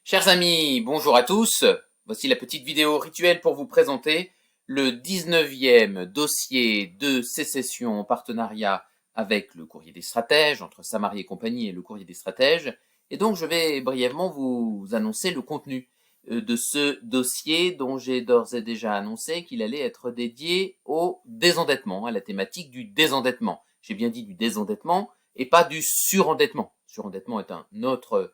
Chers amis, bonjour à tous. Voici la petite vidéo rituelle pour vous présenter le 19e dossier de sécession en partenariat avec le Courrier des Stratèges, entre Samarie et compagnie et le Courrier des Stratèges. Et donc je vais brièvement vous annoncer le contenu de ce dossier dont j'ai d'ores et déjà annoncé qu'il allait être dédié au désendettement, à la thématique du désendettement. J'ai bien dit du désendettement et pas du surendettement. Surendettement est un autre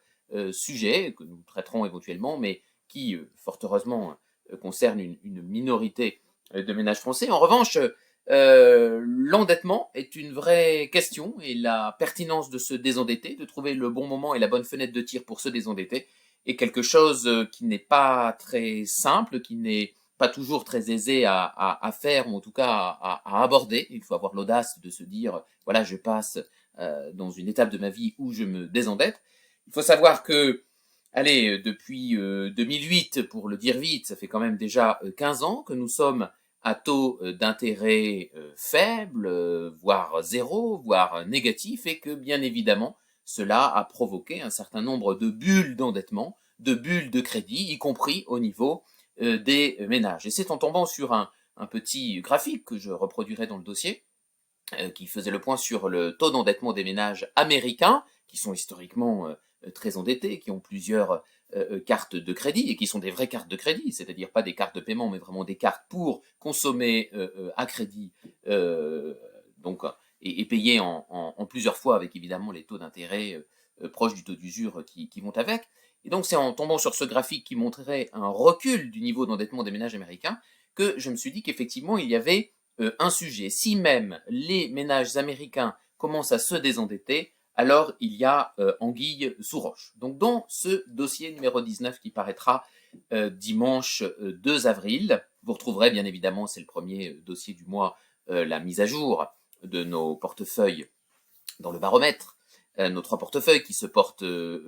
sujet que nous traiterons éventuellement, mais qui, fort heureusement, concerne une minorité de ménages français. En revanche, l'endettement est une vraie question et la pertinence de se désendetter, de trouver le bon moment et la bonne fenêtre de tir pour se désendetter, est quelque chose qui n'est pas très simple, qui n'est pas toujours très aisé à faire, ou en tout cas à aborder. Il faut avoir l'audace de se dire, voilà, je passe dans une étape de ma vie où je me désendette. Il faut savoir que, allez, depuis 2008, pour le dire vite, ça fait quand même déjà 15 ans que nous sommes à taux d'intérêt faible, voire zéro, voire négatif, et que bien évidemment, cela a provoqué un certain nombre de bulles d'endettement, de bulles de crédit, y compris au niveau des ménages. Et c'est en tombant sur un petit graphique que je reproduirai dans le dossier, qui faisait le point sur le taux d'endettement des ménages américains, qui sont historiquement très endettés, qui ont plusieurs cartes de crédit, et qui sont des vraies cartes de crédit, c'est-à-dire pas des cartes de paiement, mais vraiment des cartes pour consommer à crédit, donc, et payer en plusieurs fois, avec évidemment les taux d'intérêt proches du taux d'usure qui vont avec. Et donc c'est en tombant sur ce graphique qui montrait un recul du niveau d'endettement des ménages américains que je me suis dit qu'effectivement il y avait un sujet. Si même les ménages américains commencent à se désendetter, alors il y a anguille sous roche. Donc dans ce dossier numéro 19 qui paraîtra dimanche 2 avril, vous retrouverez bien évidemment, c'est le premier dossier du mois, la mise à jour de nos portefeuilles dans le baromètre, nos trois portefeuilles qui se portent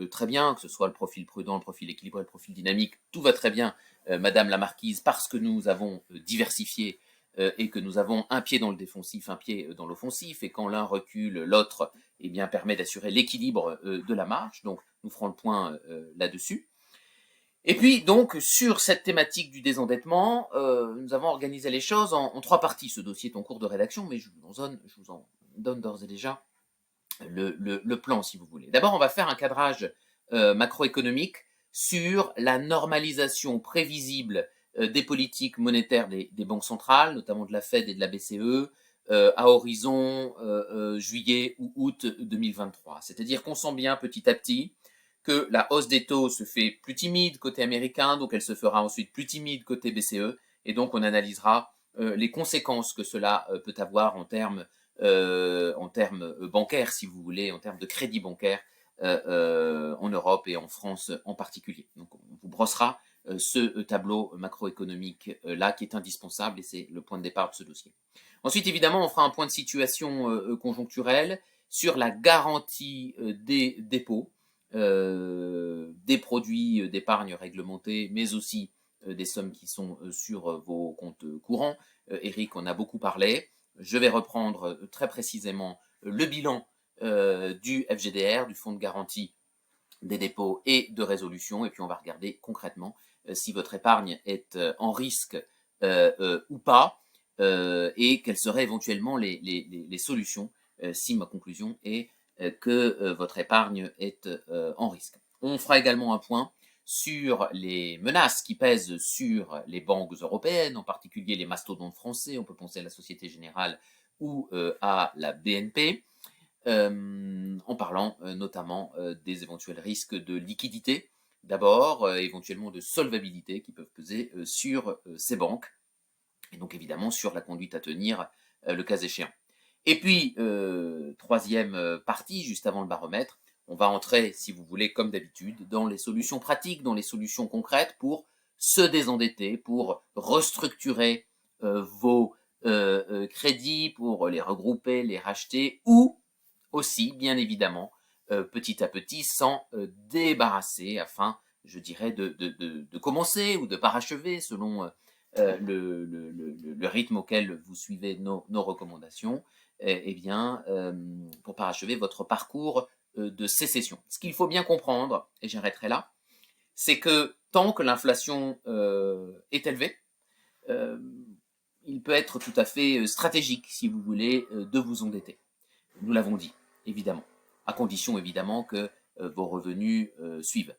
très bien, que ce soit le profil prudent, le profil équilibré, le profil dynamique, tout va très bien, Madame la Marquise, parce que nous avons diversifié et que nous avons un pied dans le défensif, un pied dans l'offensif, et quand l'un recule, l'autre eh bien, permet d'assurer l'équilibre de la marche. Donc nous ferons le point là-dessus. Et puis donc sur cette thématique du désendettement, nous avons organisé les choses en trois parties. Ce dossier est en cours de rédaction, mais je vous en donne d'ores et déjà le plan, si vous voulez. D'abord, on va faire un cadrage macroéconomique sur la normalisation prévisible des politiques monétaires des banques centrales, notamment de la Fed et de la BCE, à horizon juillet ou août 2023. C'est-à-dire qu'on sent bien petit à petit que la hausse des taux se fait plus timide côté américain, donc elle se fera ensuite plus timide côté BCE, et donc on analysera les conséquences que cela peut avoir en termes bancaires, si vous voulez, en termes de crédit bancaire en Europe et en France en particulier. Donc on vous brossera ce tableau macroéconomique là qui est indispensable et c'est le point de départ de ce dossier. Ensuite, évidemment, on fera un point de situation conjoncturelle sur la garantie des dépôts, des produits d'épargne réglementés, mais aussi des sommes qui sont sur vos comptes courants. Eric en a beaucoup parlé. Je vais reprendre très précisément le bilan du FGDR, du Fonds de garantie des dépôts et de résolution, et puis on va regarder concrètement si votre épargne est en risque ou pas, et quelles seraient éventuellement les solutions si ma conclusion est que votre épargne est en risque. On fera également un point sur les menaces qui pèsent sur les banques européennes, en particulier les mastodontes français, on peut penser à la Société Générale ou à la BNP, en parlant notamment des éventuels risques de liquidité, d'abord, éventuellement de solvabilité qui peuvent peser sur ces banques, et donc évidemment sur la conduite à tenir le cas échéant. Et puis, troisième partie, juste avant le baromètre, on va entrer, si vous voulez, comme d'habitude, dans les solutions pratiques, dans les solutions concrètes pour se désendetter, pour restructurer vos crédits, pour les regrouper, les racheter, ou aussi, bien évidemment, petit à petit, s'en débarrasser afin, je dirais, de commencer ou de parachever selon le rythme auquel vous suivez nos recommandations, eh bien, pour parachever votre parcours de sécession. Ce qu'il faut bien comprendre, et j'arrêterai là, c'est que tant que l'inflation est élevée, euh, il peut être tout à fait stratégique, si vous voulez, de vous endetter. Nous l'avons dit, évidemment, à condition évidemment que vos revenus suivent.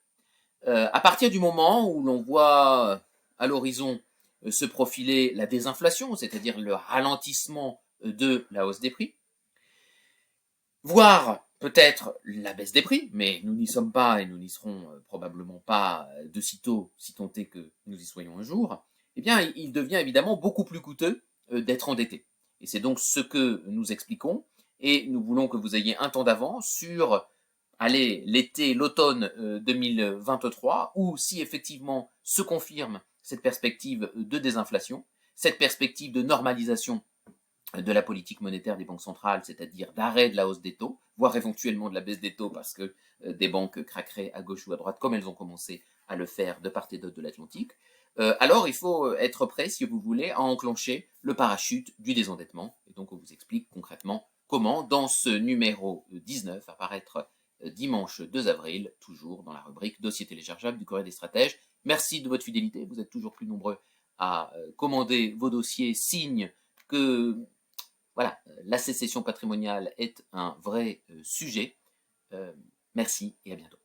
À partir du moment où l'on voit à l'horizon se profiler la désinflation, c'est-à-dire le ralentissement de la hausse des prix, voire peut-être la baisse des prix, mais nous n'y sommes pas et nous n'y serons probablement pas de sitôt, si tant est que nous y soyons un jour, eh bien, il devient évidemment beaucoup plus coûteux d'être endetté. Et c'est donc ce que nous expliquons, et nous voulons que vous ayez un temps d'avance sur, allez, l'été, l'automne 2023, où si effectivement se confirme cette perspective de désinflation, cette perspective de normalisation de la politique monétaire des banques centrales, c'est-à-dire d'arrêt de la hausse des taux, voire éventuellement de la baisse des taux parce que des banques craqueraient à gauche ou à droite, comme elles ont commencé à le faire de part et d'autre de l'Atlantique, alors il faut être prêt, si vous voulez, à enclencher le parachute du désendettement. Et donc on vous explique concrètement comment, dans ce numéro 19, à paraître dimanche 2 avril, toujours dans la rubrique Dossier téléchargeable du Courrier des Stratèges. Merci de votre fidélité, vous êtes toujours plus nombreux à commander vos dossiers, signe que voilà, la sécession patrimoniale est un vrai sujet. Merci et à bientôt.